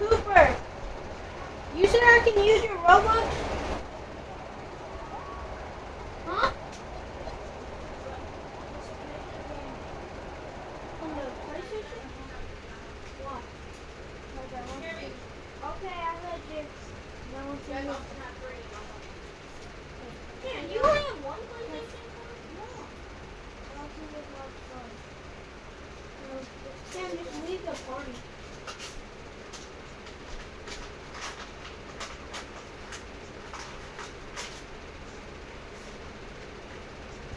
Cooper, you said I can use your Robux? Huh? On the PlayStation? Why? Okay, I heard you. No, yeah, you only have one PlayStation? No. Sam, just leave the party.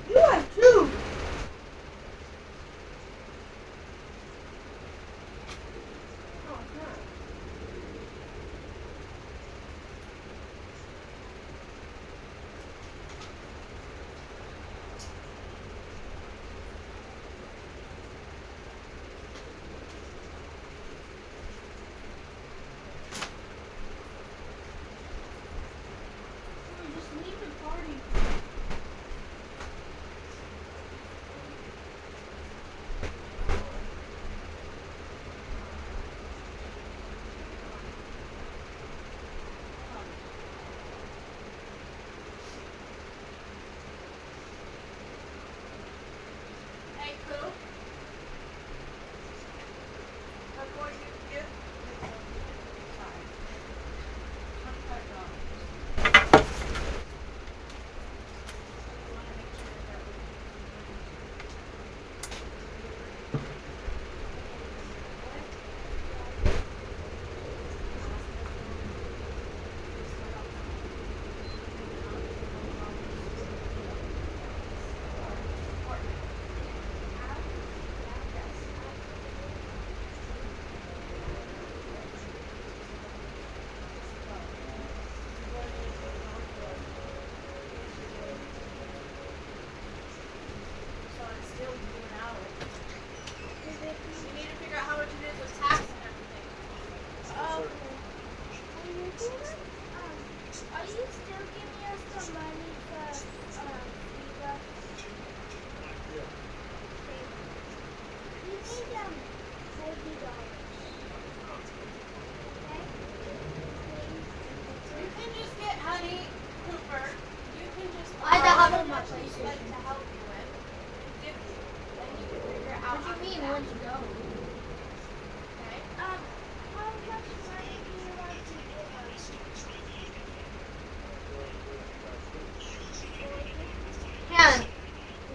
You have two. Oh, no. Just leave the party. Hey, Coop. Before you get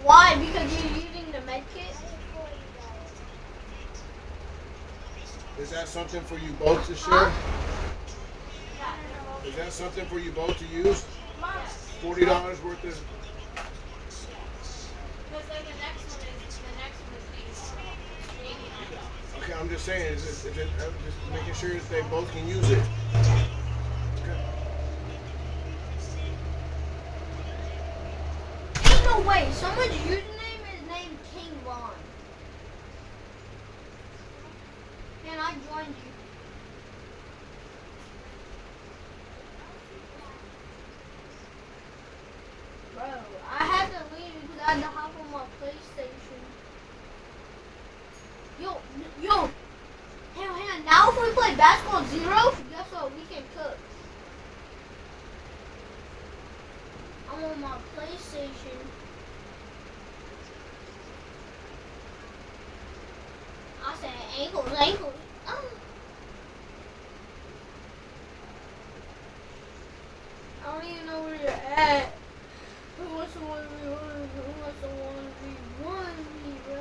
Why? Because you're using the med kit? Is that something for you both to share? Is that something for you both to use? $40 worth of. Okay, I'm just saying, I'm just making sure that they both can use it. Ain't no way. Someone's username is named King Von. And I joined you. Bro, I had to leave because I had to hop on my PlayStation. Yo. Hang on. Now if we play Basketball Zero, guess what? We can cook. I'm on my PlayStation. I said ankles. Oh. I don't even know where you're at. Who wants to 1v1? Who wants to 1v1 me, bro?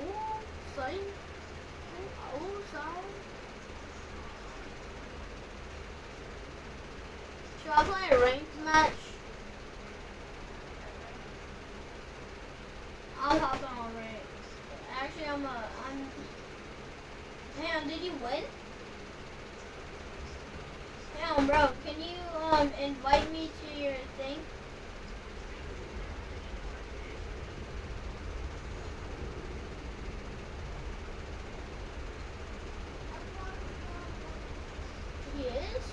Ooh, son. Ooh, son. Should I play a ranked match? I'll hop on ranked. Actually, Damn, did you win? Damn, bro, can you invite me to your thing? He is?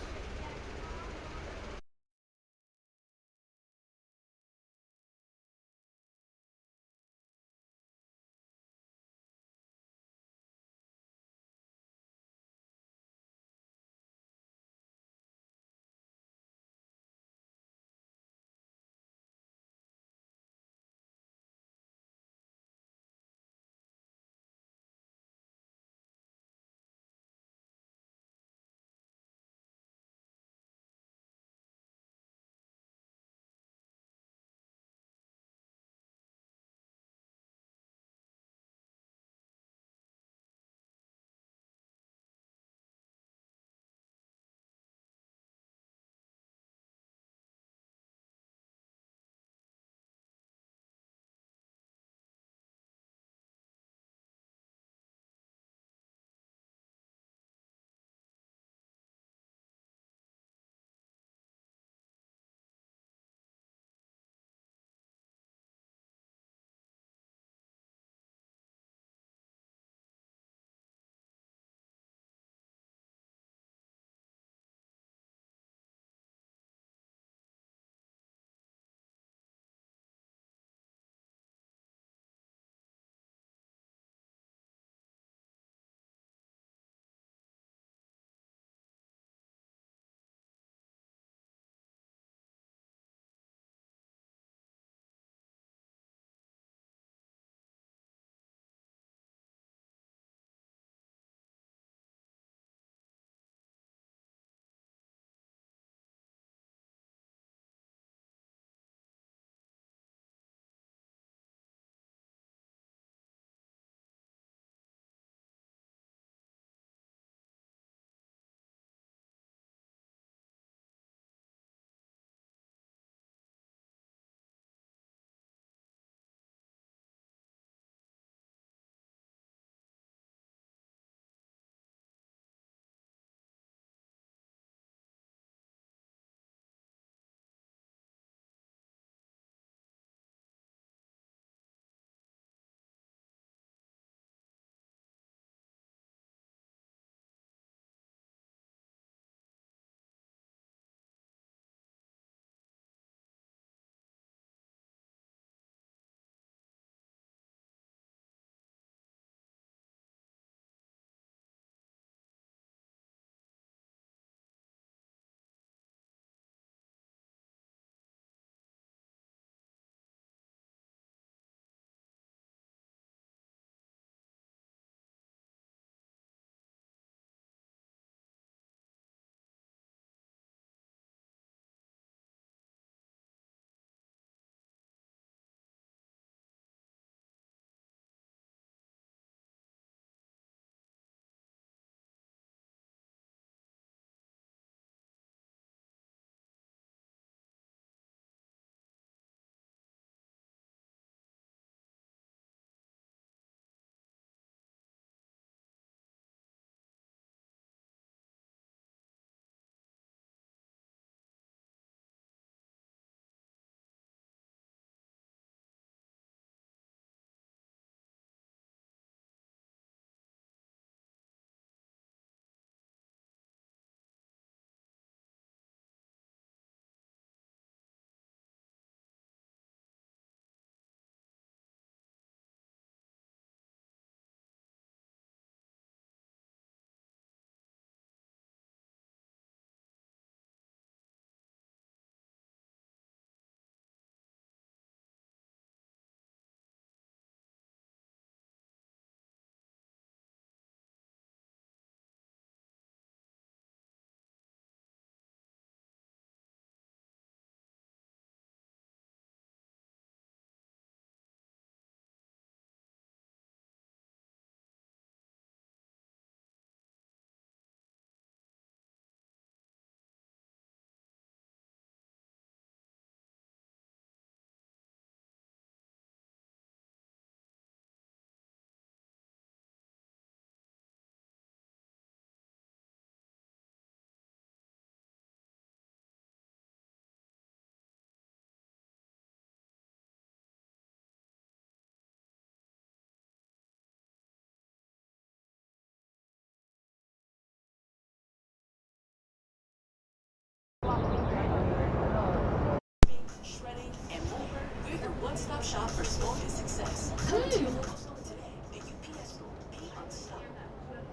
shop for small success. Come to your local store today. A UPS store. Be unstoppable.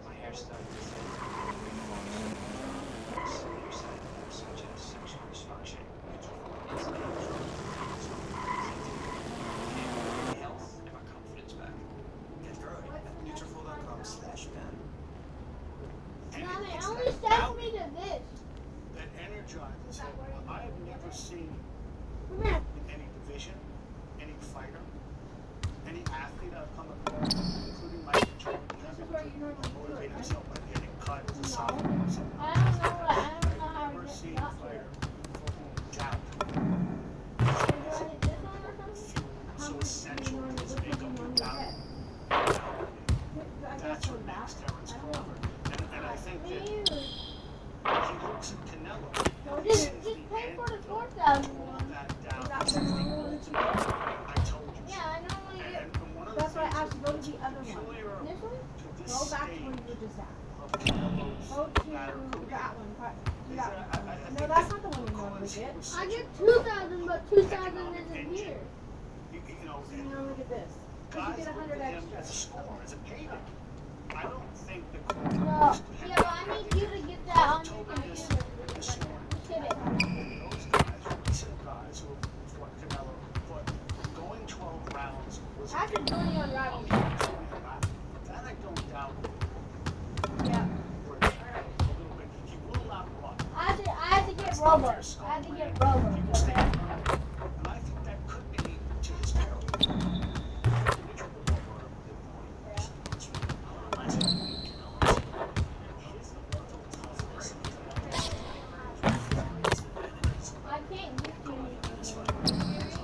My hairstyle is such as sexual dysfunction, health, and my confidence back. Get growing at Nutrafol.com/ben. Now they only sent me to this. That energizes him. I have never seen Come here. any division, any fighter, any athlete I've come across, including Michael Jordan, motivate himself by getting cut as a soccer or something. I don't know how I've to never get seen a got fighter here. doubt. Do I hit this one or something? So essential to his makeup without that's what makes Terrence Crawford. And I think that he looks at Canelo. No, Since just the pay end for the of 4,000 all one. that down, That's since the the one. ultimate, I told you Yeah, I normally get And one of the That's why I things asked you, go to the other one. peculiar this one. to this Go back to where stage you were just at. of Canelo's Go to battle career that one. Do is that that one. I No, think that's that not the one you normally because he get. was I such get a 2,000, but 2,000 economic isn't engine, here. you know, So now look at this. guys You get look 100 at him extra. as a score, as a payday. I don't think the No, Crawford yeah, but I need you to get that on your told me this computer. this morning. Hit it. Those guys, recent guys who fought Canelo, but going 12 rounds was After doing it on Rival. that I don't doubt. Yeah. For a little bit, he will not run. I had to get rubber. I had to get rubber. He will stay Okay? and I think that could be to his peril. I can't get you anything.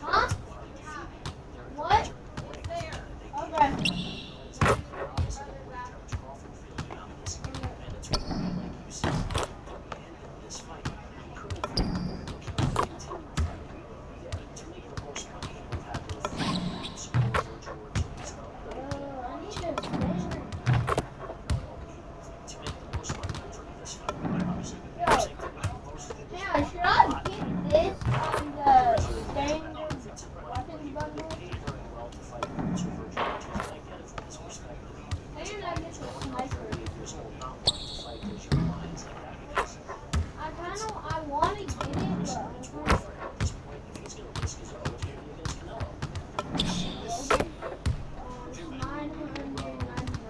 Huh? What? Okay. I need to explain. Yo, yeah, should I get this on the standard weapons bundle? And I get the sniper. I want to get it, but I'm trying to 999.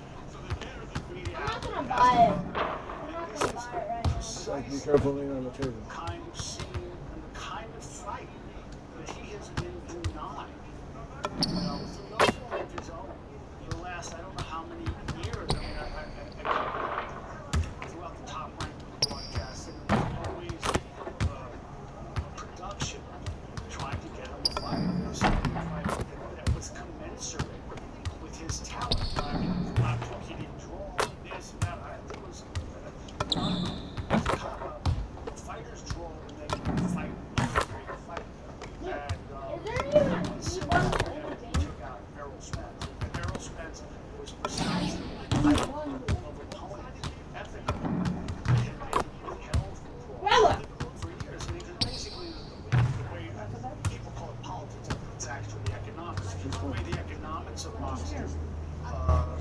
I'm not gonna buy it. I'm not gonna buy it right now. Like, Be careful leaning on the table. kind of scene and the kind of fight that he has been denied. You know, through no fault of his own. For the last, I don't know how many years. I mean, I throughout the top ranked broadcast, and there was always a production trying to get him a fight. There was something to fight that was commensurate with his talent. I mean, not he didn't draw this and that. There was fighters draw when they fight. Fight. And, Is there even a he key bundle in the game? took out Errol Spence. And Errol Spence was precisely the type of opponent ethically that he held for years. I mean, because basically the way people call it politics, it's actually economics. The way the economics of boxing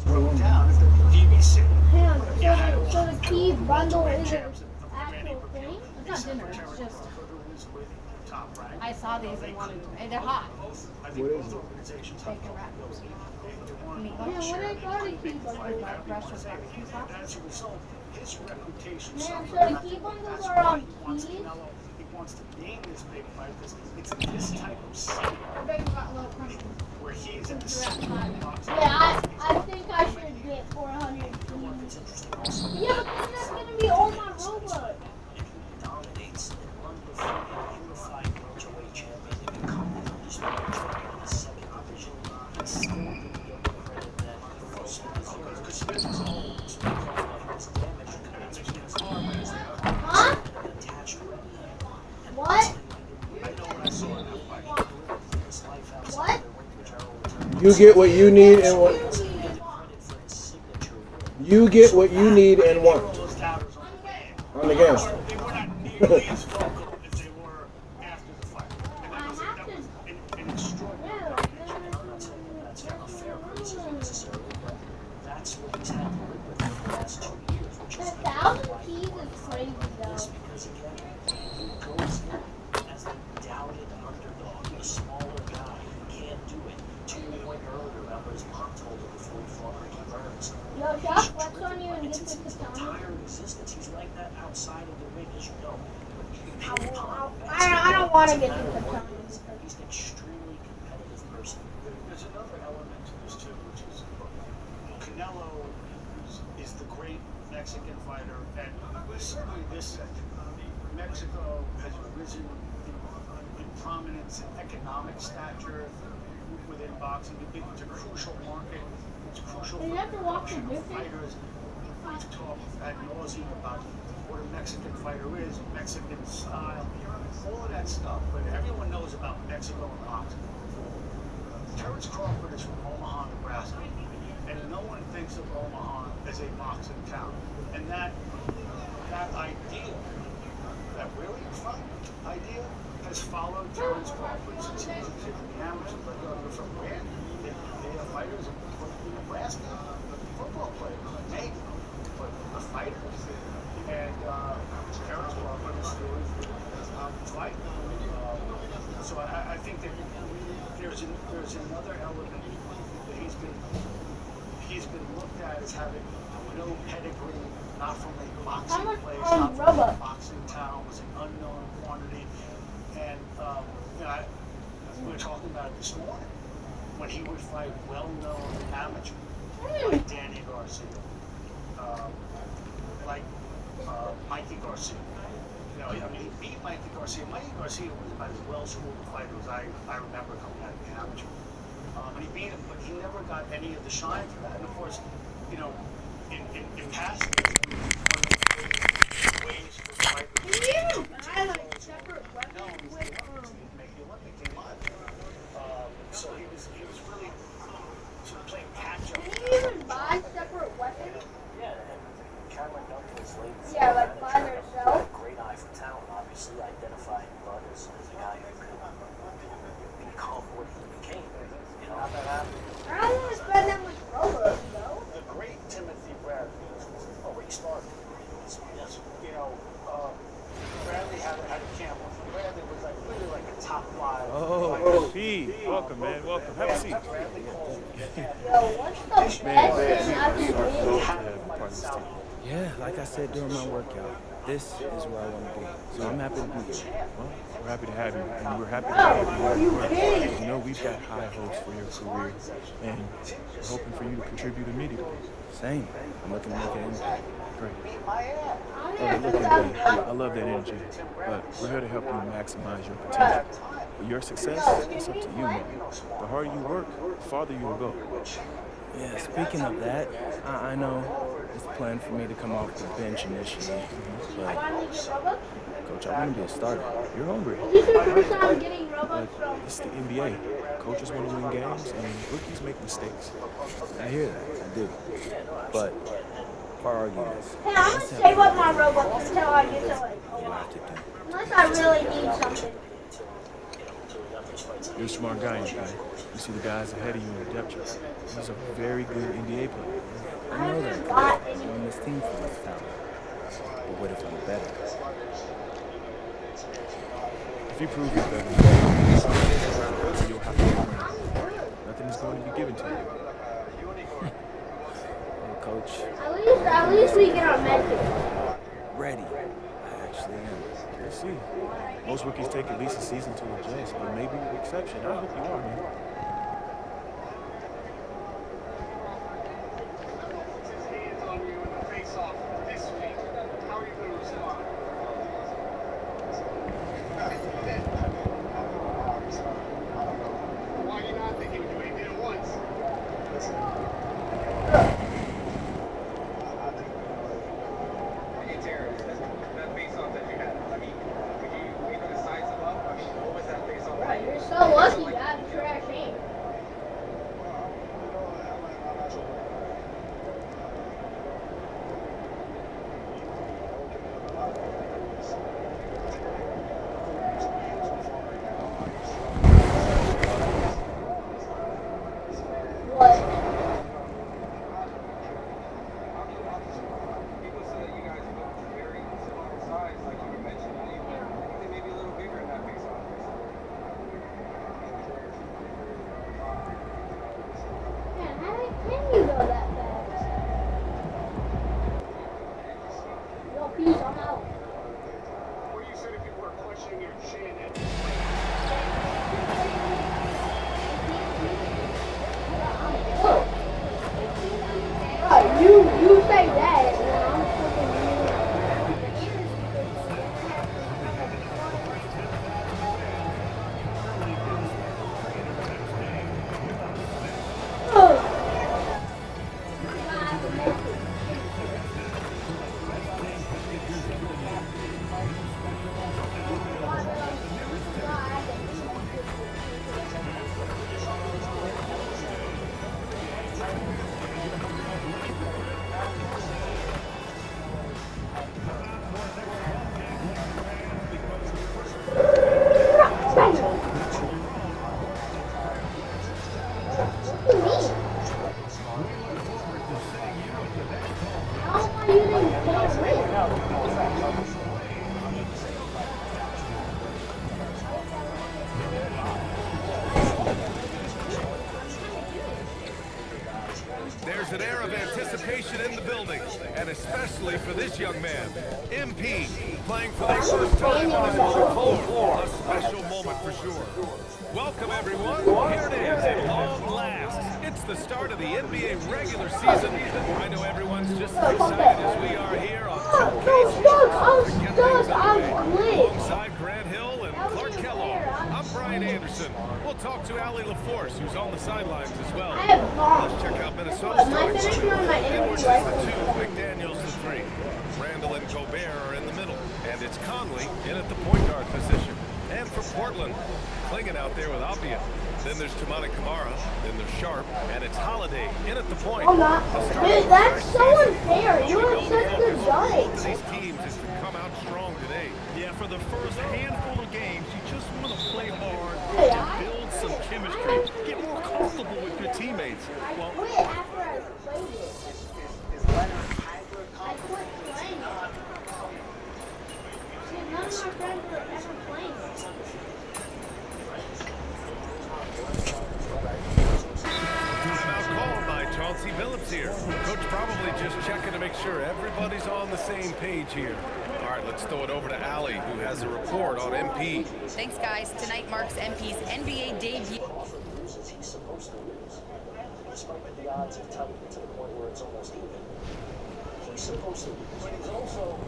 broke down. If the PBC Hang on, so the key bundle is an actual thing? It's not dinner, it's just, I saw these and wanted to, and they're hot. I think What both is it? organizations have Bacon wrappers. accountability. Yeah, what I got a key bundle. Like fresh or barbecue sauce. As a result, his reputation Man, suffered. so the And I key think bundles that's are why on he wants keys? Canelo- He wants to name this big fight because it's this type of scene where he's at the center of boxing. Yeah, I think I should get 400 keys. Yeah, but that's gonna be all my Robux. Dominates and undefeated unified welterweight champion to become the undisputed champion in the second division. It's still going to get the credit that he first deserved. Because Smith is old. His damage to his arm is Huh? attachment. What? I know what I saw in that fight. His life What? outside the ring, which I will return You get what you need and what credit for his signature win. you get what you need and want Those doubters on the game. on the game. They were not nearly as vocal as they were after Josh flex on you and It's get his the katana? entire existence. He's like that outside of the ring, as you know. I don't want to get the katana. He's an extremely competitive person. There's another element to this too, which is Canelo is the great Mexican fighter, and certainly this century, Mexico has risen in prominence and economic stature within boxing. It's a crucial market. It's crucial You for have to walk the professional distance? fighters. We've talked ad nauseum about what a Mexican fighter is, Mexican style, all of that stuff. But everyone knows about Mexico and boxing. Terrence Crawford is from Omaha, Nebraska, and no one thinks of Omaha as a boxing town. And that idea, that where are you from idea, has followed Terrence Crawford since he was in the amateurs. Like, you're from where? They have fighters in Nebraska, football players, maybe, but the fighters. And Terrence Crawford is still fighting. So I think that there's another element that he's been looked at as having no pedigree, not from a boxing place, not from a boxing town, was an unknown quantity. And we were talking about it this morning when he would fight well-known amateurs like Danny Garcia, like Mikey Garcia. You know, I mean, he beat Mikey Garcia. Mikey Garcia was about as well-schooled a fighter as I remember coming out of the amateur. And he beat him, but he never got any of the shine for that. And of course, you know, in past ways for fighters. Can you even buy like separate weapons with Make the Olympic team live. So he was really sort of playing catch up. Can you even buy separate weapons? Yeah, and Cameron Duncan's late. Yeah, like by themselves. Great eye for talent, obviously, identifying Bud as a guy who could become what he became. You know how that happened? I don't want to spend that much Robux, though. The great Timothy Bradley was already started. Yes, you know, Bradley had a camp. Bradley was like really like a top five. Oh, P. Welcome, man. Welcome. Have a seat. Bradley calls Yo, what's the best thing I've been Yeah, like I said during my workout, this is where I want to be. So I'm happy to be here. Well, we're happy to have you, and we're happy to have you. Are you kidding? You know, we've got high hopes for your career, and we're hoping for you to contribute immediately. Same. I'm looking to make an impact. Great. Oh, look at me. I love that energy, but we're here to help you maximize your potential. But your success, it's up to you, man. The harder you work, the farther you will go. Yeah, speaking of that, I know it's planned for me to come off the bench initially, but Coach, I want to be a starter. You're hungry. Is this your first time getting Robux from? It's the NBA. Coaches want to win games, and rookies make mistakes. I hear that. I do. But priority is. Hey, I'm gonna save up my Robux until I get to like a You lot. have to do. Unless I really need something. You're a smart guy, you guy. You see the guys ahead of you in the depth chart. He's a very good NBA player. I know that. I'm on this team for this talent. But what if I'm better? If you prove you're better, you'll have to learn. Nothing is going to be given to you. Oh, Coach. At least we get our medkit. Ready. I actually am. We'll see. Most rookies take at least a season to adjust, but maybe you're the exception. I hope you are, man. You're so lucky to have a trash aim. What? There's an air of anticipation in the building, and especially for this young man, MP, playing for the first time on his home floor. A special moment for sure. Welcome, everyone. Here it is at long last. It's the start of the NBA regular season. I know everyone's just as excited as we are here on Showcase to get things underway. Alongside Grant Hill and Clark Kellogg, I'm Brian Anderson. We'll talk to Allie LaForce, who's on the sidelines as well. Let's check out Minnesota starting five. Edwards is the 2, McDaniels the 3. Randall and Gobert are in the middle, and it's Conley in at the point guard position. And for Portland, clinging out there with Avdia. Then there's Tamani Kamara, then there's Sharp, and it's Holiday in at the point. Dude, that's so unfair. You are such a good guy. These teams is to come out strong today. Yeah, for the first handful of games, you just want to play hard to build some chemistry, get more comfortable with your teammates. I quit after I played it. I quit playing it. See, none of my friends were ever playing it. Timeout called by Chauncey Billups here. Coach probably just checking to make sure everybody's on the same page here. All right, let's throw it over to Allie, who has a report on MP. Thanks, guys. Tonight marks MP's NBA debut. He's supposed to lose. Despite the odds have tightened to the point where it's almost even. He's supposed to lose, but he's also,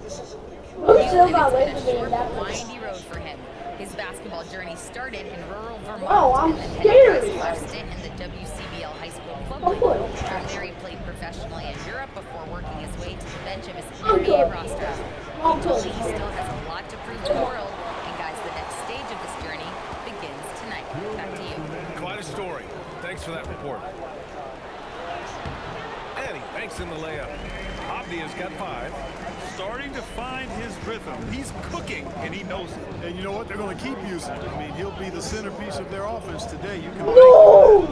this is a peculiar. Still got It's been ways a to short, do that. windy road for him. His basketball journey started in rural Vermont. Oh, I'm and then scared. headed west for a stint in the WCBL High School Club League. From there, he played professionally in Europe before working his way to the bench of his NBA roster. He told me he still has a lot to prove to the world. And guys, the next stage of this journey begins tonight. Back to you. Quite a story. Thanks for that report. And he banks in the layup. Avdia's got 5. Starting to find his rhythm. He's cooking, and he knows it. And you know what? They're going to keep using him. I mean, he'll be the centerpiece of their offense today. You can. No!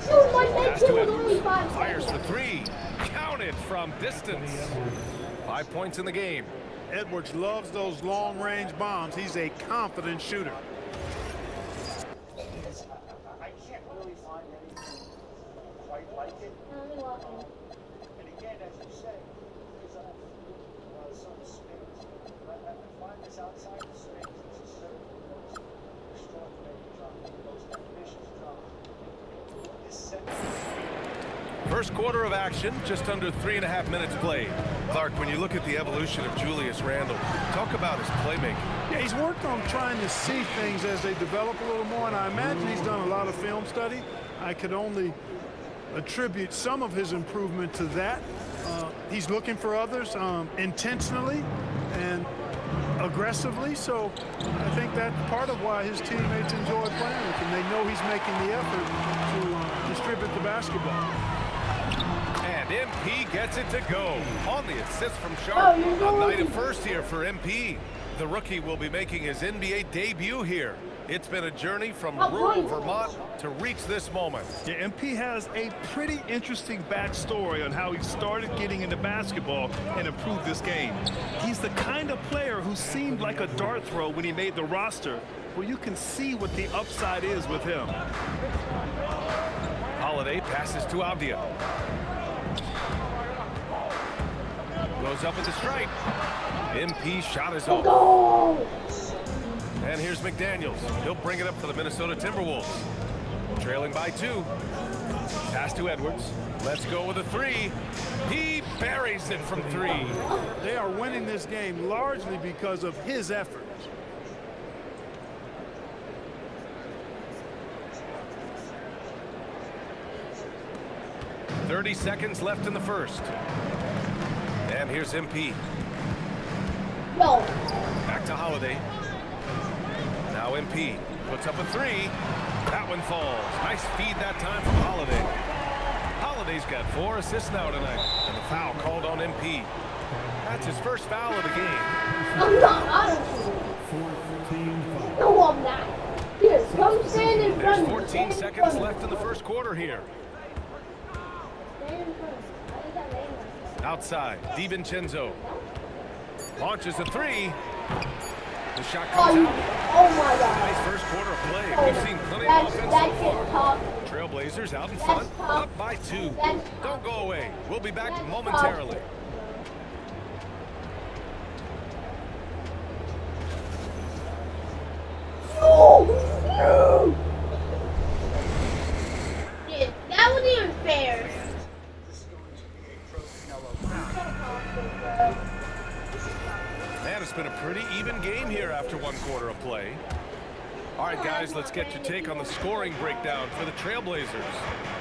Dude, my next Pass hit to was Edwards. only 5 Fires seconds. for 3. Counted from distance. 5 points in the game. Edwards loves those long-range bombs. He's a confident shooter. I can't really find anything quite like it. And again, as you say, there's some space. I find this outside the space. It's a certain extraordinary job. Those definitions job. This sentence. First quarter of action, just under 3.5 minutes played. Clark, when you look at the evolution of Julius Randle, talk about his playmaking. Yeah, he's worked on trying to see things as they develop a little more, and I imagine he's done a lot of film study. I could only attribute some of his improvement to that. He's looking for others intentionally and aggressively, so I think that's part of why his teammates enjoy playing with him. They know he's making the effort to distribute the basketball. And MP gets it to go on the assist from Sharp. Oh, you're A night going. of first here for MP. The rookie will be making his NBA debut here. It's been a journey from rural Vermont to reach this moment. Yeah, MP has a pretty interesting backstory on how he started getting into basketball and improved this game. He's the kind of player who seemed like a dart throw when he made the roster, where you can see what the upside is with him. Holiday passes to Avdia. Goes up at the stripe. MP shot is off. Go! And here's McDaniels. He'll bring it up for the Minnesota Timberwolves. Trailing by 2. Pass to Edwards. Let's go with a 3. He buries it from 3. They are winning this game largely because of his effort. .30 seconds left in the first. And here's MP. No. Back to Holiday. Now MP puts up a 3. That one falls. Nice feed that time from Holiday. Holiday's got 4 assists now tonight. And the foul called on MP. That's his first foul of the game. I'm not honestly. No, I'm not. Here, come stand in There's front of me. 14 Stand in seconds front of me. left in the first quarter here. Stand in front of me. Why you got names? Outside, DiVincenzo launches a 3. The shot Oh, comes you, out. oh my God. Nice first quarter of play. We've seen plenty of That's offense so it, far. Top. Trail Trailblazers out in front, up by 2. Don't go away. We'll be back momentarily. Yeah, that wasn't even fair. Man, it's been a pretty even game here after 1 quarter of play. All right, guys, let's get your take on the scoring breakdown for the Trailblazers.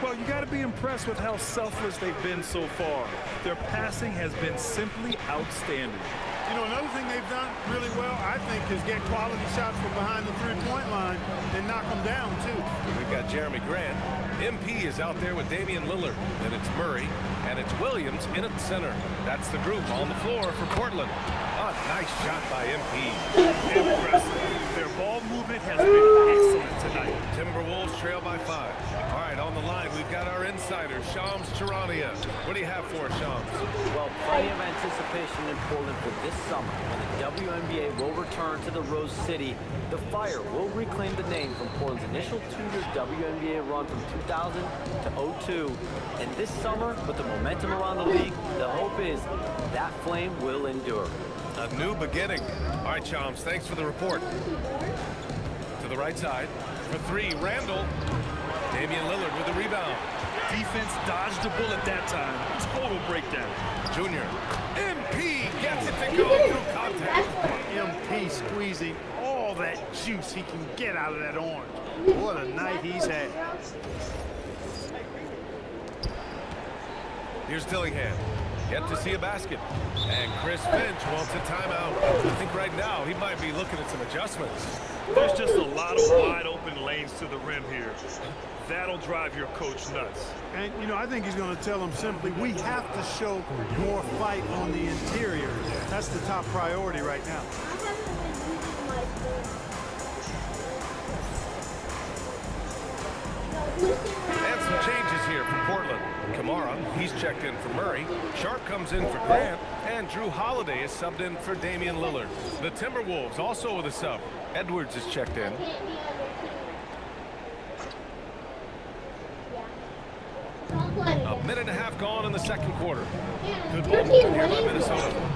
Well, you got to be impressed with how selfless they've been so far. Their passing has been simply outstanding. You know, another thing they've done really well, I think, is get quality shots from behind the three-point line and knock them down, too. We've got Jeremy Grant. MP is out there with Damian Lillard. Then it's Murray, and it's Williams in at center. That's the group on the floor for Portland. A nice shot by MP. Impressive. Their ball movement has been excellent tonight. Timberwolves trail by 5. All right, on the line, we've got our insider, Shams Charania. What do you have for us, Shams? Well, plenty of anticipation in Portland for this summer when the WNBA will return to the Rose City. The Fire will reclaim the name from Portland's initial 2-year WNBA run from 2000 to 02. And this summer, with the momentum around the league, the hope is that flame will endure. A new beginning. All right, Shams, thanks for the report. To the right side. For 3, Randall. Damian Lillard with the rebound. Defense dodged the bullet that time. Total breakdown. Junior. MP gets it to go through contact. MP squeezing all that juice he can get out of that orange. What a night he's had. Here's Dillingham. Yet to see a basket. And Chris Finch wants a timeout. I think right now he might be looking at some adjustments. There's just a lot of wide open lanes to the rim here. That'll drive your coach nuts. And, you know, I think he's going to tell them simply, we have to show more fight on the interior. That's the top priority right now. And some changes here for Portland. Kamara, he's checked in for Murray. Sharp comes in for Grant. And Drew Holiday is subbed in for Damian Lillard. The Timberwolves also with a sub. Edwards is checked in. A minute and a half gone in the second quarter. Good ball movement here by Minnesota.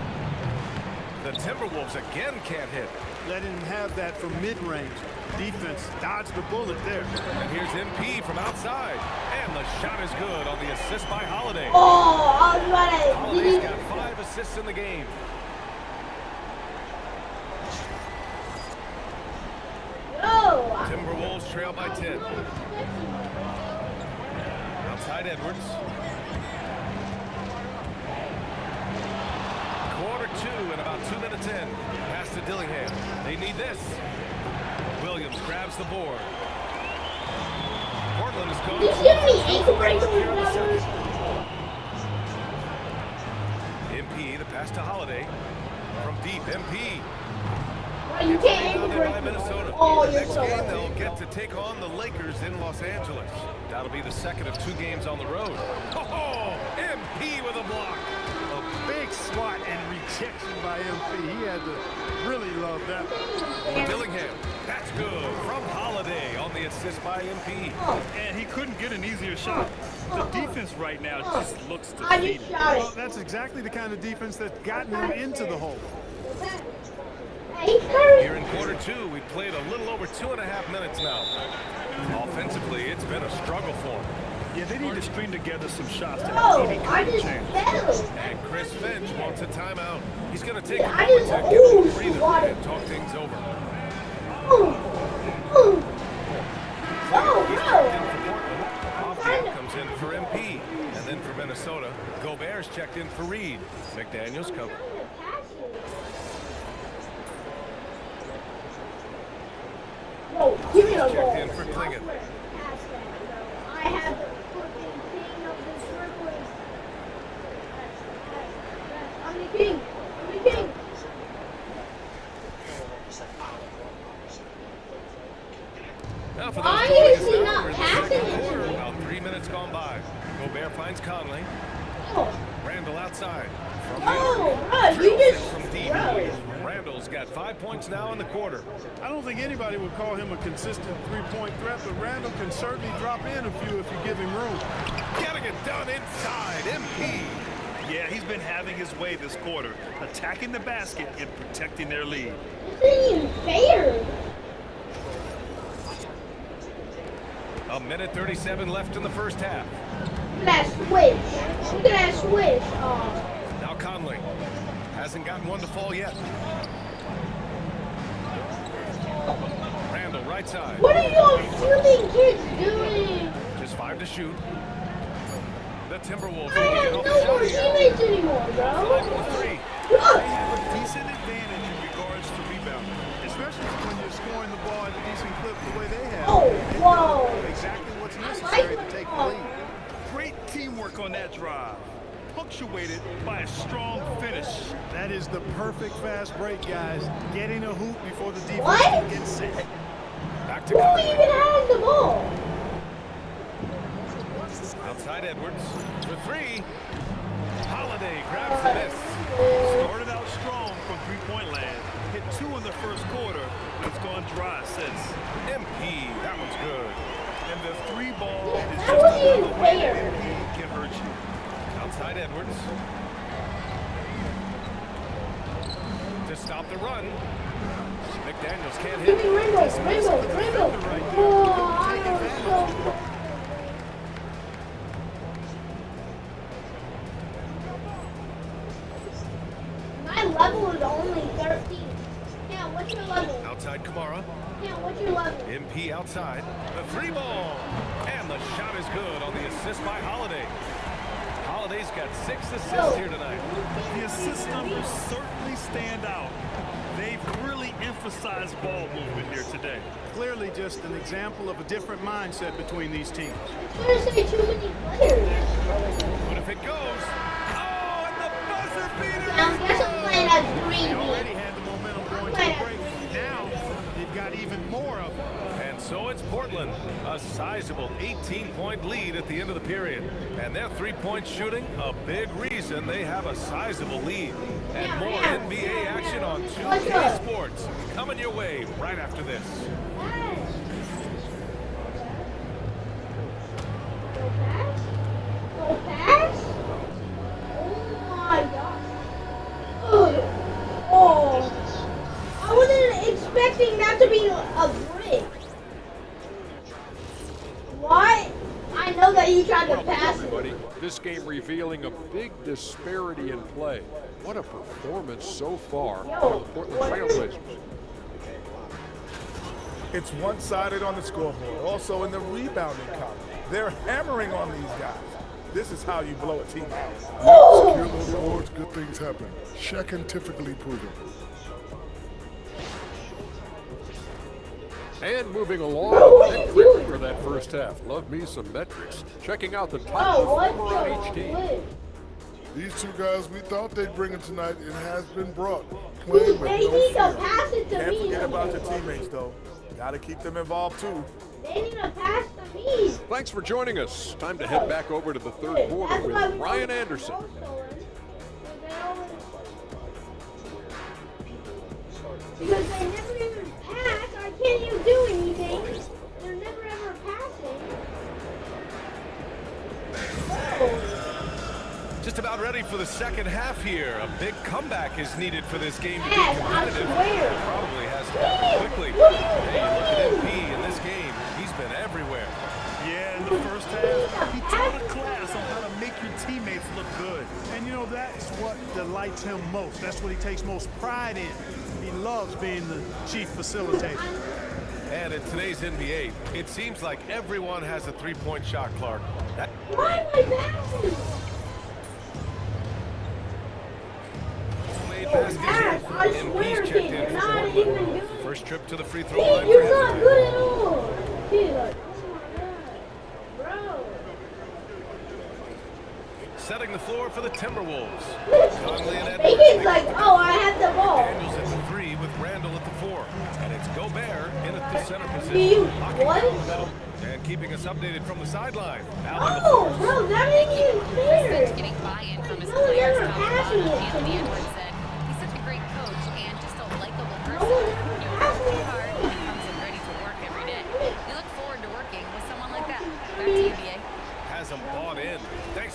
The Timberwolves again can't hit. Letting him have that from mid-range. Defense dodged the bullet there. And here's MP from outside. And the shot is good on the assist by Holiday. Oh, I was about to. Holiday's got 5 assists in the game. Oh. Timberwolves trail by 10. Outside Edwards. Quarter 2 and about 2 minutes in. Pass to Dillingham. They need this. Williams grabs the board. Portland is going. MP, the pass to Holiday. From deep, MP. You can't by Minnesota. Oh, Next game, they'll get to take on the Lakers in Los Angeles. That'll be the second of 2 games on the road. Oh, MP with a block. A big swat and rejection by MP. He had to really love that one. Dillingham, that's good. From Holiday on the assist by MP. And he couldn't get an easier shot. The defense right now just looks I defeated. just shot Well, it. that's exactly the kind of defense that's gotten him into the hole. Here in quarter 2, we've played a little over 2.5 minutes now. Offensively, it's been a struggle for them. Yeah, they need to string together some shots to Oh, have any I kind of just chance. fell. And Chris Finch wants a timeout. He's going to take a I moment to just- get a ooh, breather water. and talk things over. Oh, Checked in for Portland. Off comes in for MP. And then for Minnesota, Gobert's checked in for Reed. McDaniels covered. no, give me a ball. Checked in for Klingon. I have the fucking king of the circles. I'm the king. I'm the king. Now for Why those is he joining us not now, we're in the passing second it to quarter. me? About 3 minutes gone by. Gobert finds Conley. Randall outside. From the Oh, arc. bro, you Drills just. it from deep. Bro. Randall's got 5 points now in the quarter. I don't think anybody would call him a consistent three-point threat, but Randall can certainly drop in a few if you give him room. Getting it done inside. MP. Yeah, he's been having his way this quarter, attacking the basket and protecting their lead. This isn't even fair. A minute 37 left in the first half. Look at that switch. Look at that switch. Oh. Now Conley. Hasn't gotten one to fall yet. Randall, right side. What are you shooting kids doing? Just 5 to shoot. The Timberwolves I need to get have off no the more shot here. teammates anymore, bro. 5 on 3. They have a decent advantage in regards to rebounding, especially when you're scoring the ball at a decent clip the way they have. Oh, They've whoa. done exactly what's necessary to take the lead. Great teamwork on that drive, punctuated by a strong finish. That is the perfect fast break, guys. Getting a hoop before the defense What? can get set. Back to Who Conley. even has the ball? Outside Edwards. For 3. Holiday grabs the miss. Started out strong from three-point land. Hit 2 in the first quarter, but it's gone dry since. MP. That one's good. And the 3 ball is That just wasn't even another way fair. that MP can hurt you. Outside Edwards. To stop the run. McDaniels can't Give hit. me Rainbow. Oh, I am so. My level is only 13. Yeah, what's your level? Outside Kamara. Yeah, what's your level? MP outside. The 3 ball. And the shot is good on the assist by Holiday. Holiday's got 6 assists here tonight. The assist numbers certainly stand out. They've really emphasized ball movement here today. Clearly just an example of a different mindset between these teams. It's gonna say too many players. But if it goes, oh, and the buzzer beater I is guess I'm good. playing as They 3D. already had the momentum going to the break. Now they've got even more of them. And so it's Portland, a sizable 18-point lead at the end of the period. And their three-point shooting, a big reason they have a sizable lead. And more NBA action on 2K Sports coming your way right after this. Go pass? Go pass? Oh my gosh. Oh. I wasn't expecting that to be a brick. What? I know that he tried to pass it. This game revealing a big disparity in play. What a performance so far for the Portland Trailblazers. It's one-sided on the scoreboard, also in the rebounding column. They're hammering on these guys. This is how you blow a team out. Secure those boards, good things happen. Scientifically proven. And moving along, metrics for that first half. Love me some metrics. Checking out the top performer on each team. These two guys, we thought they'd bring it tonight. It has been brought. Playing with They no need fear. to pass it to Can't me. forget about your teammates, though. Got to keep them involved, too. They need to pass to me. Thanks for joining us. Time to head back over to the third quarter That's why with we Ryan don't Anderson. Because they never even pass. I can't even do anything. They're never ever passing. Just about ready for the second half here. A big comeback is needed for this game to be Yes, I competitive. swear. It probably has to happen quickly. Hey, look at MP in this game. He's been everywhere. Yeah, in the first half, he taught a class on how to make your teammates look good. And you know, that's what delights him most. That's what he takes most pride in. He loves being the chief facilitator. And in today's NBA, it seems like everyone has a three-point shot, Clark. Why am I passing? Made basket here. I swear, MP's checked kid, in you're for not Portland. even good. First trip to the free throw Kid, line for you're him not tonight. good at all. Kid, like, oh my god. Bro. Setting the floor for the Timberwolves. Conley and They Edwards. get like, oh, I have the ball. Daniels at the 3 with Randall at the 4. And it's Gobert in at the center You position. Locking what? down the middle. And keeping us updated from the sideline. Al on the Oh, floor. bro, that ain't even fair. Getting by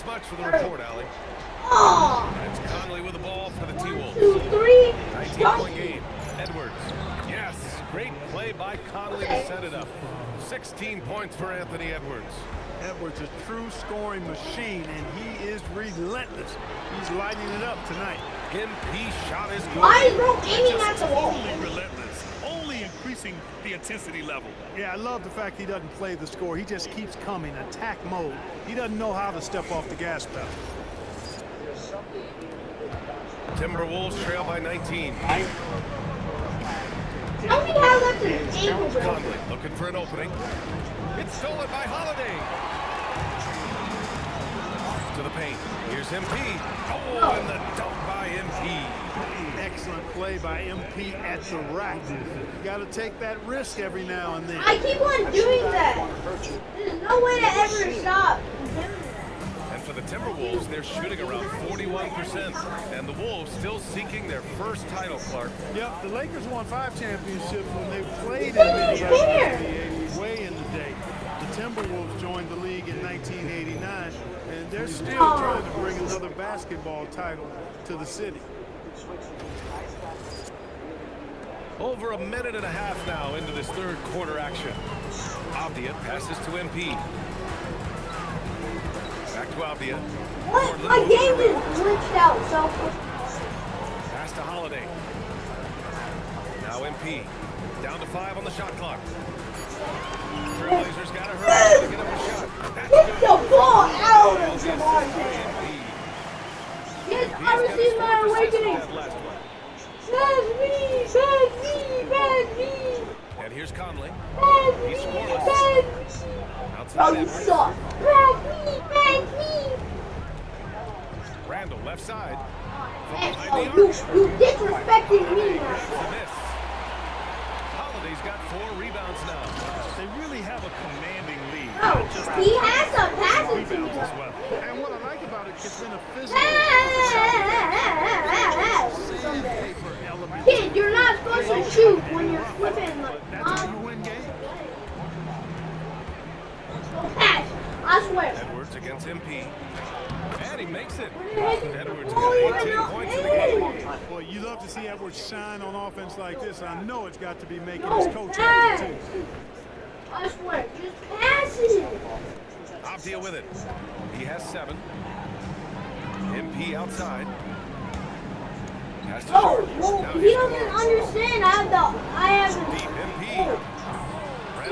Thanks much for the report, Allie. Oh! It's Conley with the ball for the T-Wolves. 2, 3. 19-point game. Edwards. Yes, great play by Conley to set it up. 16 points for Anthony Edwards. Edwards is a true scoring machine, and he is relentless. He's lighting it up tonight. MP shot is good. Why is bro aiming at the wall? Only relentless, only increasing the intensity level. Yeah, I love the fact he doesn't play the score. He just keeps coming, attack mode. He doesn't know how to step off the gas pedal. Timberwolves trail by 19. Tell me how that's an ankle break. Conley looking for an opening. It's stolen by Holiday. To the paint. Here's MP. Oh, and the dunk by MP. Excellent play by MP at the rack. You got to take that risk every now and then. I keep on doing that. There's no way to ever stop. And for the Timberwolves, they're shooting around 41%. And the Wolves still seeking their first title, Clark. Yep, the Lakers won 5 championships when they played in the NBA way in the day. The Timberwolves joined the league in 1989, and they're still trying to bring another basketball title to the city. Over a minute and a half now into this third quarter action. Avdia passes to MP. Back to Avdia. What? My game is glitched out so quick. Pass to Holiday. Now MP. Down to 5 on the shot clock. Trailblazers got to hurry to get up a shot. Get the ball out of Javante. Yes, I received my awakening. Bad me. And here's Conley. He's scoreless. Outside you suck. Bad me. Randall left side. You disrespecting me now. Holiday's got 4 rebounds now. They really have a commanding lead. Oh, he has some passing to me. As well. And what I like about it, it's been a physical. Kid, you're not supposed to shoot when you're flipping like That's how you win games. pass. I swear. Edwards against MP. And he makes it. Edwards Oh, got 18 points in the game. Boy, you love to see Edwards shine on offense like this. I know it's got to be making No, his coach pass. happy too. I swear, just pass it. Avdia with it. He has 7. MP outside. Has to Oh, shoot. well, Now he he's doesn't close. understand. I haven't. Deep MP. He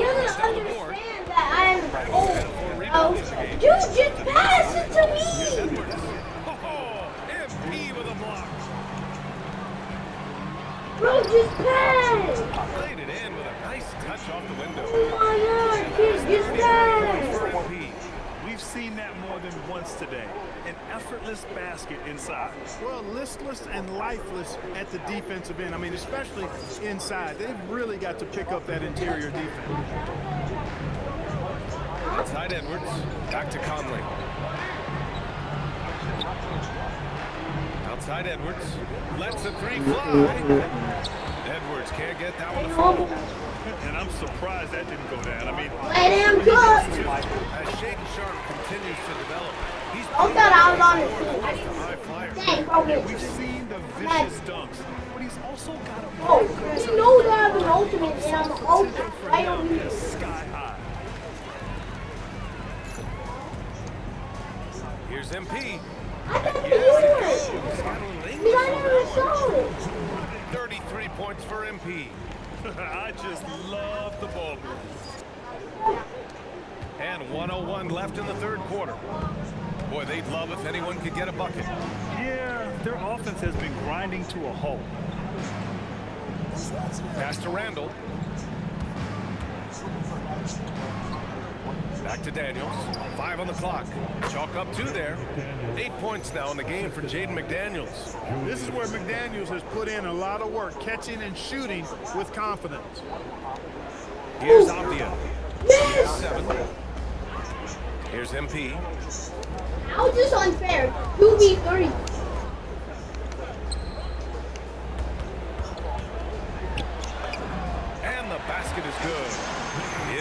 Randall doesn't down the board. understand that I haven't. Randall's had 4 rebounds in the game. Dude, just pass it to Here's me. Edwards. Oh, MP with a block. Bro, just pass. Played it in with a nice touch off the window. Oh my God, kid, just pass. For MP. We've seen that more than once today. An effortless basket inside. Well, listless and lifeless at the defensive end. I mean, especially inside. They've really got to pick up that interior defense. Outside Edwards. Back to Conley. Outside Edwards. Lets the 3 fly. Edwards can't get that one to fall. And I'm surprised that didn't go down. I mean, Let him cook. As Shake Sharp continues to develop, he's I thought I was on his a team. high flyer. Dang, bro. we've seen the vicious dunks, but he's also got a Oh, you know that I have an ultimate and I'm an ultimate. I don't need it. sky high. Here's MP. I thought he was. He's got a little Because English I on never it. saw it. 33 points for MP. I just love the ball movement. And 1:01 left in the third quarter. Boy, they'd love if anyone could get a bucket. Yeah, their offense has been grinding to a halt. Pass to Randall. Back to Daniels. 5 on the clock. Chalk up 2 there. 8 points now in the game for Jaden McDaniels. This is where McDaniels has put in a lot of work, catching and shooting with confidence. Here's Avdia. Yes! 7. Here's MP. How is this unfair? 2v3. And the basket is good.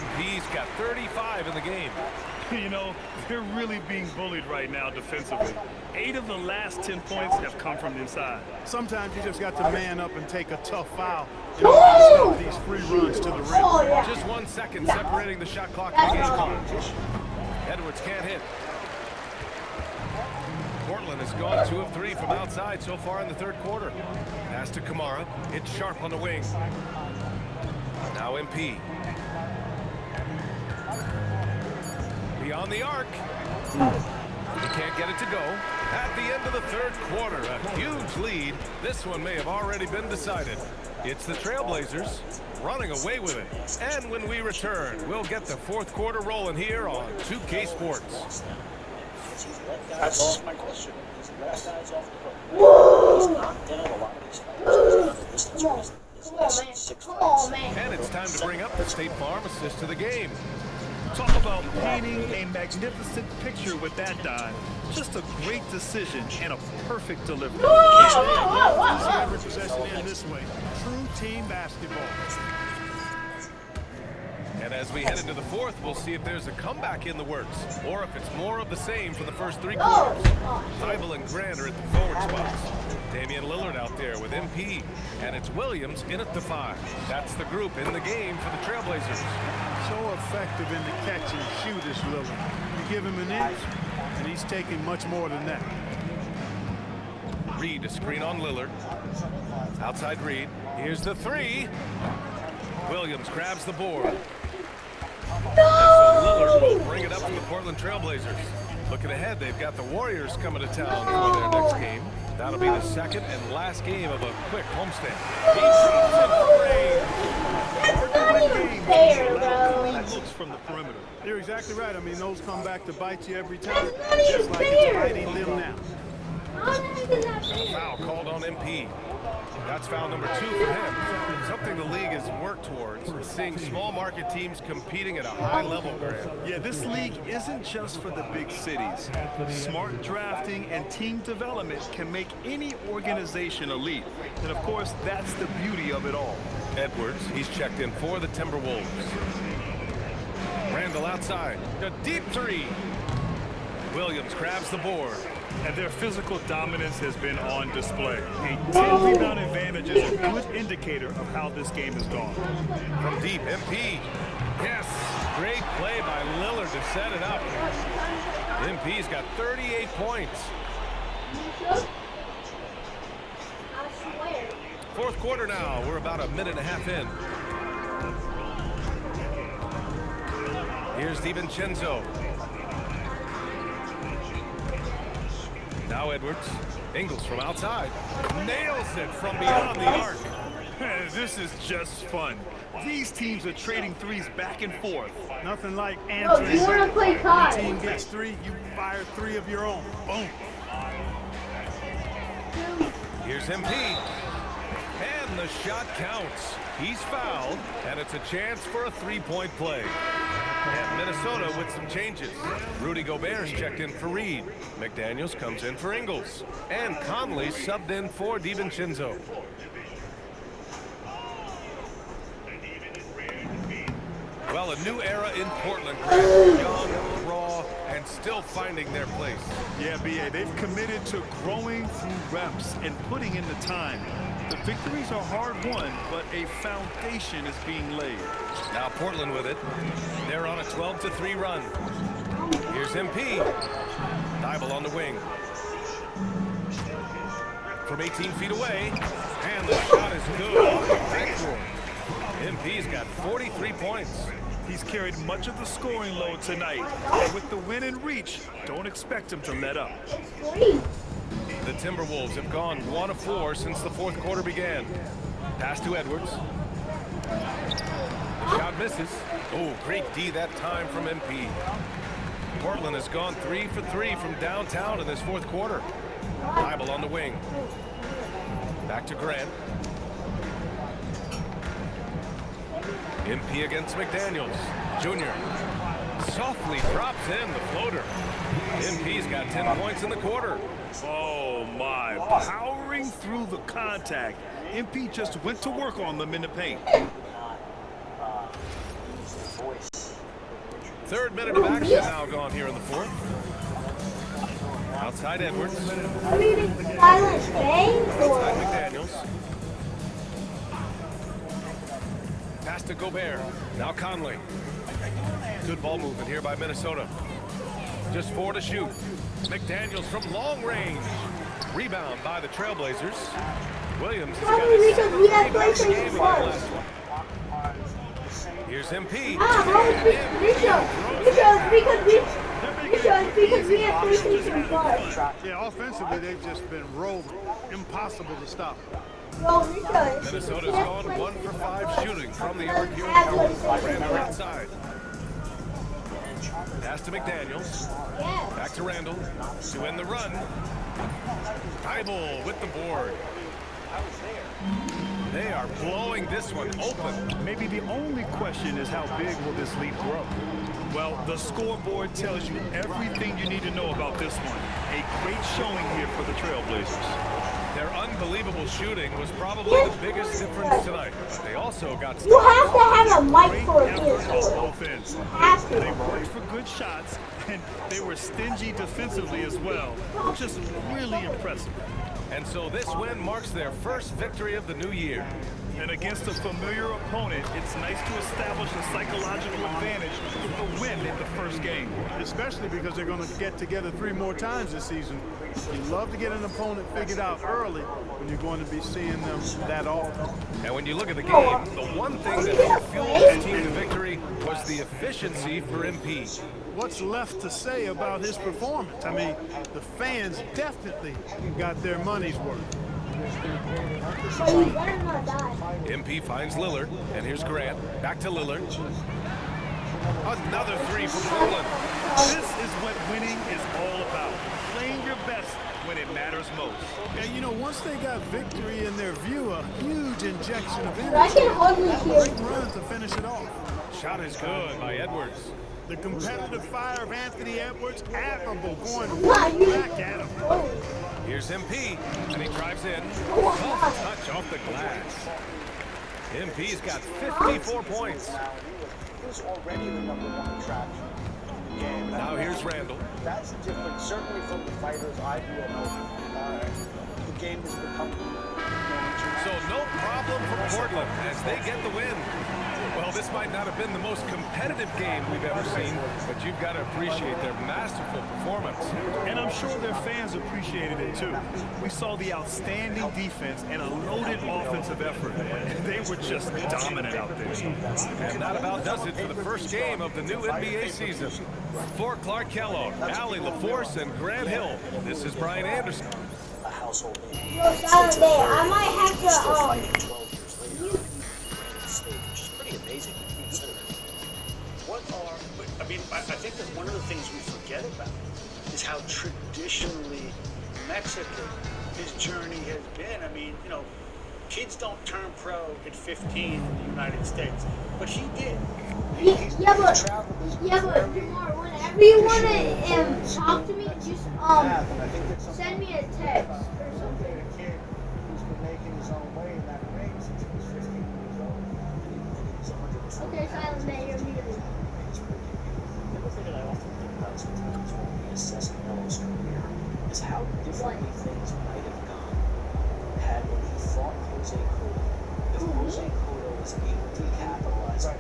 MP's got 35 in the game. You know, they're really being bullied right now defensively. 8 of the last 10 points have come from inside. Sometimes you just got to man up and take a tough foul in order to stop these free runs to the rim. Just 1 second separating the shot clock and the game clock. Edwards can't hit. Portland has gone 2 of 3 from outside so far in the third quarter. Pass to Kamara. It's Sharp on the wing. Now MP. Beyond the arc. He can't get it to go. At the end of the third quarter, a huge lead. This one may have already been decided. It's the Trailblazers running away with it. And when we return, we'll get the fourth quarter rolling here on 2K Sports. That's my question. He's the last guys off the hook. He's knocked down a lot of these players. Come on, man. And it's time to bring up the State Farm assist to the game. Talk about painting a magnificent picture with that dive. Just a great decision and a perfect delivery. Every possession in this way. True team basketball. And as we head into the fourth, we'll see if there's a comeback in the works, or if it's more of the same for the first 3 quarters. Thybulle and Grant are at the forward spots. Damian Lillard out there with MP, and it's Williams in at the 5. That's the group in the game for the Trailblazers. So effective in the catch and shoot is Lillard. You give him an inch, and he's taking much more than that. Reed, a screen on Lillard. Outside Reed. Here's the 3. Williams grabs the board. And so Lillard will bring it up to the Portland Trailblazers. Looking ahead, they've got the Warriors coming to town for their next game. That'll be the second and last game of a quick homestand. He looks from the perimeter. You're exactly right. I mean, those come back to bite you every time, just like it's biting them now. Foul called on MP. That's foul number 2 for him. Something the league has worked towards is seeing small market teams competing at a high level, Grant. Yeah, this league isn't just for the big cities. Smart drafting and team development can make any organization elite. And of course, that's the beauty of it all. Edwards, he's checked in for the Timberwolves. Randall outside. A deep 3. Williams grabs the board. And their physical dominance has been on display. A 10-rebound advantage is a good indicator of how this game has gone. From deep, MP. Yes, great play by Lillard to set it up. MP's got 38 points. Fourth quarter now. We're about a minute and a half in. Here's DiVincenzo. Now Edwards. Ingles from outside. Nails it from beyond the arc. This is just fun. These teams are trading threes back and forth. Nothing like answering. You want to play cards? When the team gets 3, you fire 3 of your own. Boom. Here's MP. And the shot counts. He's fouled, and it's a chance for a 3-point play. And Minnesota with some changes. Rudy Gobert's checked in for Reed. McDaniels comes in for Ingles. And Conley subbed in for DiVincenzo. Well, a new era in Portland. Young, raw, and still finding their place. Yeah, B.A., they've committed to growing through reps and putting in the time. The victories are hard-won, but a foundation is being laid. Now Portland with it. They're on a 12-3 run. Here's MP. Thybulle on the wing. From 18 feet away. And the shot is good. MP's got 43 points. He's carried much of the scoring load tonight. And with the win in reach, don't expect him to let up. The Timberwolves have gone 1 of 4 since the fourth quarter began. Pass to Edwards. The shot misses. Oh, great D that time from MP. Portland has gone 3 for 3 from downtown in this fourth quarter. Thybulle on the wing. Back to Grant. MP against McDaniels. Jr. softly drops in the floater. MP's got 10 points in the quarter. Oh my, powering through the contact. MP just went to work on them in the paint. Third minute of action now gone here in the fourth. Outside Edwards. Silent Bay Outside McDaniels. Pass to Gobert. Now Conley. Good ball movement here by Minnesota. Just 4 to shoot. McDaniels from long range. Rebound by the Trailblazers. Williams has got his second rebound game in the last one. Here's MP. Because we have 3 from far. Yeah, offensively, they've just been rolling. Impossible to stop. Minnesota's gone 1 for 5 shooting from the arc here. Randall inside. Pass to McDaniels. Back to Randall to end the run. Thibault with the board. They are blowing this one open. Maybe the only question is how big will this lead grow? Well, the scoreboard tells you everything you need to know about this one. A great showing here for the Trailblazers. Their unbelievable shooting was probably the biggest difference tonight. But they also got You have to have a mic for Great this. effort on offense. Have to. They worked for good shots, and they were stingy defensively as well. Just really impressive. And so this win marks their first victory of the new year. And against a familiar opponent, it's nice to establish a psychological advantage with a win in the first game. Especially because they're going to get together 3 more times this season. You love to get an opponent figured out early when you're going to be seeing them that often. And when you look at the game, the one thing that helped fuel this team to victory was the efficiency for MP. What's left to say about his performance? I mean, the fans definitely got their money's worth. MP finds Lillard, and here's Grant. Back to Lillard. Another 3 from Portland. This is what winning is all about. Playing your best when it matters most. And you know, once they got victory in their view, a huge injection of energy. I can hardly hear Great run to finish it off. Shot is good by Edwards. The competitive fire of Anthony Edwards, admirable, going right back at him. Here's MP, and he drives in. Tough touch off the glass. MP's got 54 points. He's already the #1 attraction. And now here's Randall. That's different, certainly from the fighter's ideal. The game has become. So no problem for Portland as they get the win. Well, this might not have been the most competitive game we've ever seen, but you've got to appreciate their masterful performance. And I'm sure their fans appreciated it too. We saw the outstanding defense and a loaded offensive effort. They were just dominant out there. And that about does it for the first game of the new NBA season. For Clark Kellogg, Allie LaForce, and Grant Hill, this is Brian Anderson. A household name. Saturday, I might have to Which is pretty amazing when you consider it. I think that one of the things we forget about is how traditionally Mexican his journey has been. I mean, you know, kids don't turn pro at 15 in the United States, but he did. Whenever you want to talk to me, just send me a text or something. A kid who's been making his own way in that ring since he was 15 years old. Okay, Silent Bay, you're muted. The other thing that I often think about sometimes when we assess Melo's career is how differently things might have gone had when he fought Jose Cotto. If Jose Cotto was able to capitalize on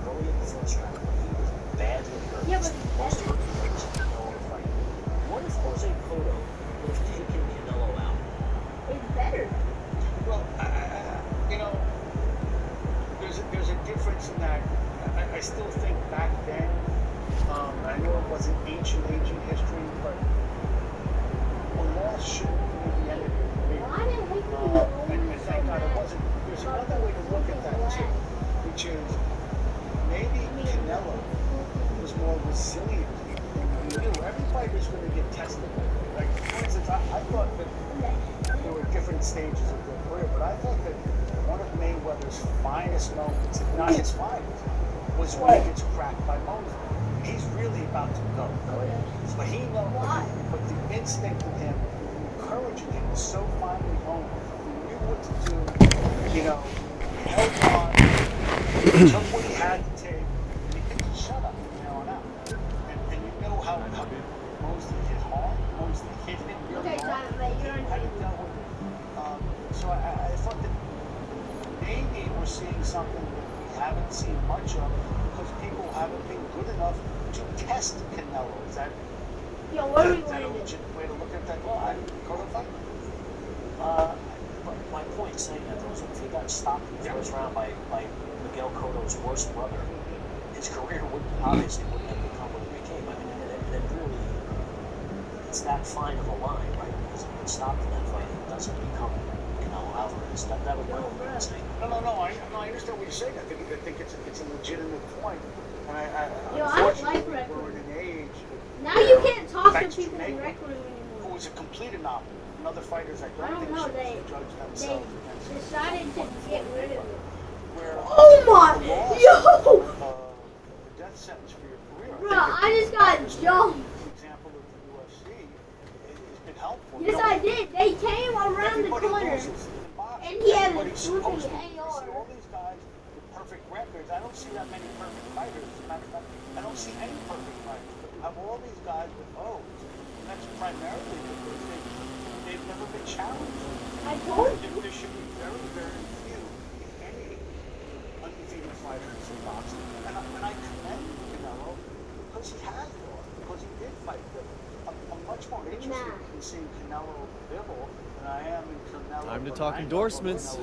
early in the first round when he was badly hurt, most of the fights Canelo fight. What if Jose Cotto would have taken Canelo out? It's better. Well, you know, there's a difference in that. I still think back then, I know it wasn't ancient history, but a loss shouldn't be the end of your career. And thank God it wasn't. There's another way to look at that too, which is maybe Canelo was more resilient than you. Every fighter's going to get tested. Like, for instance, I thought that there were different stages of their career, but I thought that one of Mayweather's finest moments, if not his finest, was when he gets cracked by Moses. He's really about to go. But he knows, but the instinct in him, encouraging him, was so finely honed. He knew what to do, you know, held on, took what he had to take, and he didn't shut up from now on out. So I thought that maybe we're seeing something that we haven't seen much of because people haven't been good enough to test Canelo. Is that Yo, what are we is that a going to do? legit way to look at that? Well, But my point in saying that, though, is if he got stopped in the first round by Miguel Cotto's worst brother, his career would obviously wouldn't have become what it became. I mean, and it really, it's that fine of a line, right? Because if he gets stopped in that fight, it doesn't become Canelo Alvarez. That was my whole point in saying. No, I understand what you're saying. I think it's a legitimate point. And Yo, I don't like unfortunately, Red we're in an age. Now you can't talk to thanks people in Nate, Rec Room anymore. who was a complete anomaly. And other fighters, I I don't don't think know, should judge they themselves against decided to get rid of it. where Oh my, yo! the death sentence for your career. Bro, I just got jumped. The example of the UFC has been helpful. Yes, I did. They came around the corner, and he had a flipping AR. All these guys with perfect records. I don't see that many perfect fighters. As a matter of fact, I don't see any perfect fighters. But you have all these guys with O's, and that's primarily because they've never been challenged. I told you. There should be very, very few, if any, undefeated fighters in boxing. And I commend Canelo because he has lost, because he did fight Bivol. I'm much more interested in seeing Canelo Bivol than I am in Canelo. Time to talk endorsements.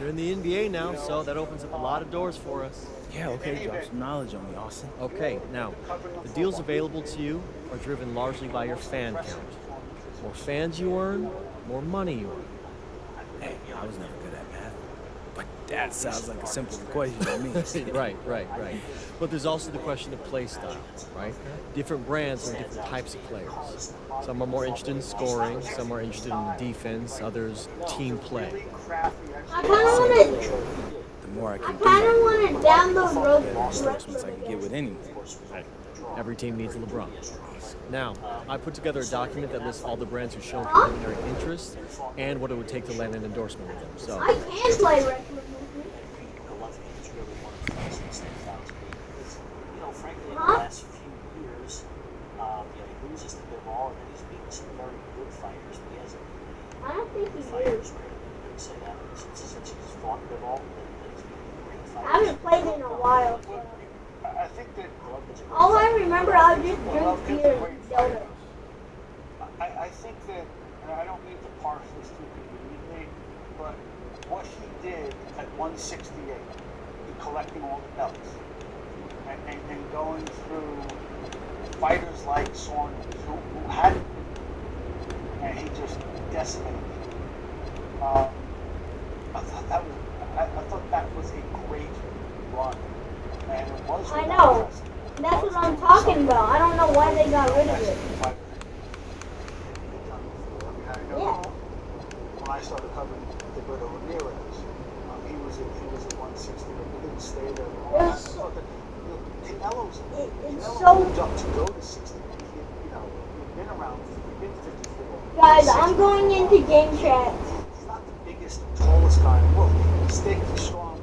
You're in the NBA now, so that opens up a lot of doors for us. Yeah, okay, drop some knowledge on me, Austin. Okay, now, the deals available to you are driven largely by your fan count. More fans you earn, more money you earn. Hey, I was never good at math. But that sounds like a simple equation to me. Right. But there's also the question of play style, right? Different brands have different types of players. Some are more interested in scoring, some are interested in defense, others team play. I kind of want to. The more I I can kind of want to download the better endorsements I can get with anyone. Right. Every team needs a LeBron. Now, I put together a document that lists all the brands who've shown preliminary interest and what it would take to land an endorsement with them. So, I can play Red Room. Frankly, in the last few years, he loses to Bivol, and then he's beaten some very good fighters, but he hasn't I don't think he fighters, is. right? I would say that since he's fought Bivol, that he's beaten great I fighters. haven't played in a while. So. I think that All I remember, I just drink beer and donuts. I think that, and I don't mean to parse this too conveniently, but what he did at 168, collecting all the belts, and going through fighters like Saunders, who hadn't been, and he just decimated. I thought that was a great run, and it was. I know. That's what I'm talking about. I don't know why they got rid of it. Yeah. When I started covering the Brito Ramirez, he was at 160, but he didn't stay there long. I thought that Canelo's so moved up to go to 60. He'd been around, he'd been 54. Guys, I'm going into game chat. He's not the biggest, tallest guy in the world. He's thick, he's strong,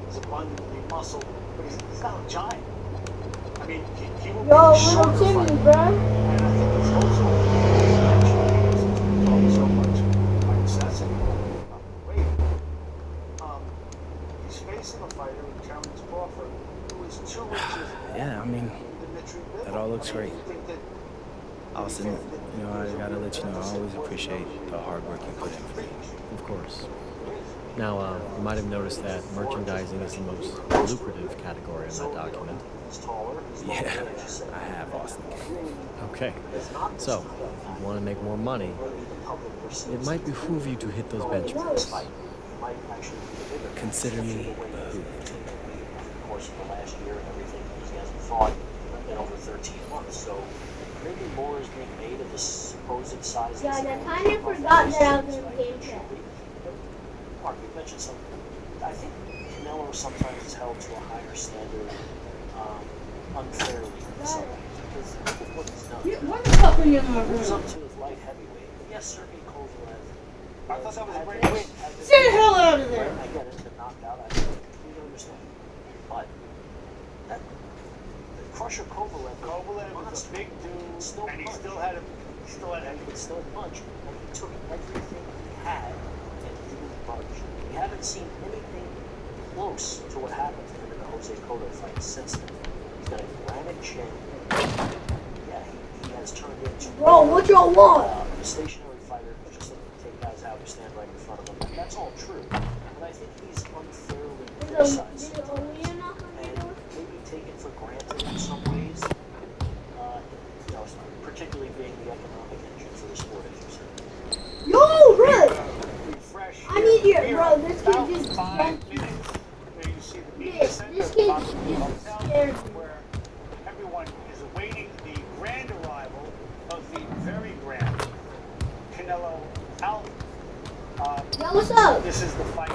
he's abundantly muscled, but he's not a giant. I mean, he will Yo, be short little Timmy, fight. bro. And I think it's also so much by necessity. Wait. He's facing a fighter in Terrence Crawford who is 2 inches. Yeah, I mean, that all looks great. Austin, I gotta let you know, I always appreciate the hard work you put in for me. of course. Now, you might have noticed that merchandising is the most lucrative category in that document. Yeah, I have, Austin. Okay, so if you want to make more money, it might behoove you to hit those benchmarks. Consider me behooved. Of course, in the last year and everything, he hasn't fought in over 13 months, so maybe more is being made of the supposed size. Guys, I kind of forgot that I was in game chat. Mark, you mentioned something. I think Canelo sometimes is held to a higher standard unfairly sometimes because of what he's done. What the fuck are you in my He moves room? up to his light heavyweight. Yes, Sergey Kovalev. I thought that was a great win. Get the hell out of there! I get it, the knockout. I completely understand. But that Crusher Kovalev was a big dude, still and he punch. still had a He could still punch. And he took everything he had and much. We haven't seen anything close to what happened to him in the Jose Cotto fight since then. He's got a granite chin. Yeah, he has turned into Bro, what y'all want? a stationary fighter who's just looking to take guys out who stand right in front of him. And that's all true. But I think he's unfairly criticized and maybe taken for granted in some ways. You know, particularly being the economic engine for the sport, as you said. Yo, bro! Fresh I need you, here, bro. This kid about just 5 minutes. There you see the media This center kid of the just scared me. where everyone is awaiting the grand arrival of the very grand Canelo Alvarez. Yo, what's up? This is the fight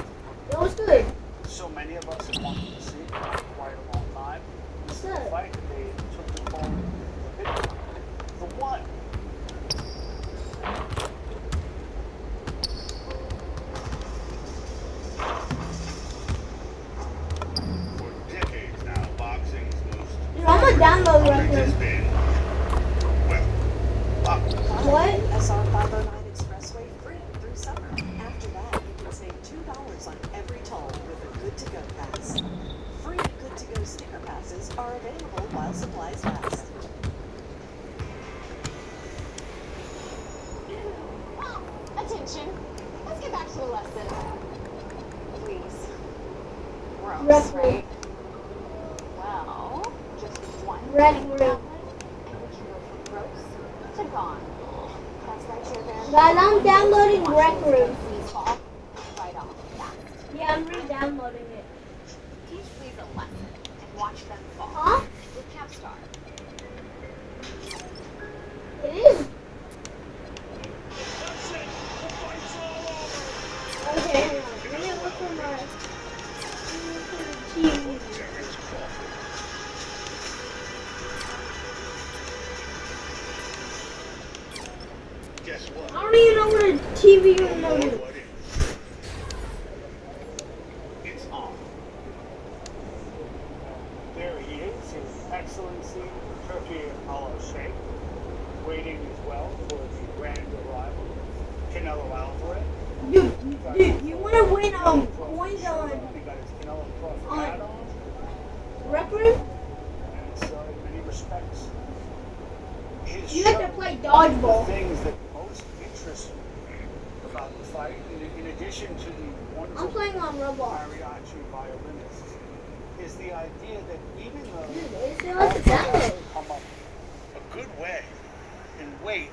Yo, what's good? so many of us have wanted to see for quite a long time. This is What's the up? fight that they took the ball the one. For decades now, boxing's most Dude, I'm gonna download right has now. been, well, boxing. What? SR 509 Expressway free through summer. After that, you can save $2 on every toll with a Good to Go pass. Free Good to Go sticker passes are available while supplies last. Attention. Let's get back to the lesson. Please. Gross, Red right? Well, just one. Red thing room. tablet, and we can go from gross to gone. That's right, Chair Bear. Guys, I'm downloading Watch Rec those Room. MCs fall right off fast. Yeah, I'm re-downloading it. Teach please a lesson and watch them fall. Huh? With Capstar. It is. Okay, hang on. Let me look for my TV. Guess what? I don't even know what a TV remote is. It's on. There he is, His Excellency Turkey Hollow Sheikh, waiting as well for the grand arrival of Canelo Alvarez. Dude, you want to win coins He got his Canelo Crawford hat on, Rec Room? and it's in many respects his You have to show. play The dodgeball. things that most interest me about the fight, in addition to the wonderful I'm playing on Roblox. mariachi violinists, is the idea that even though Dude, it's like a download. come up a good way in weight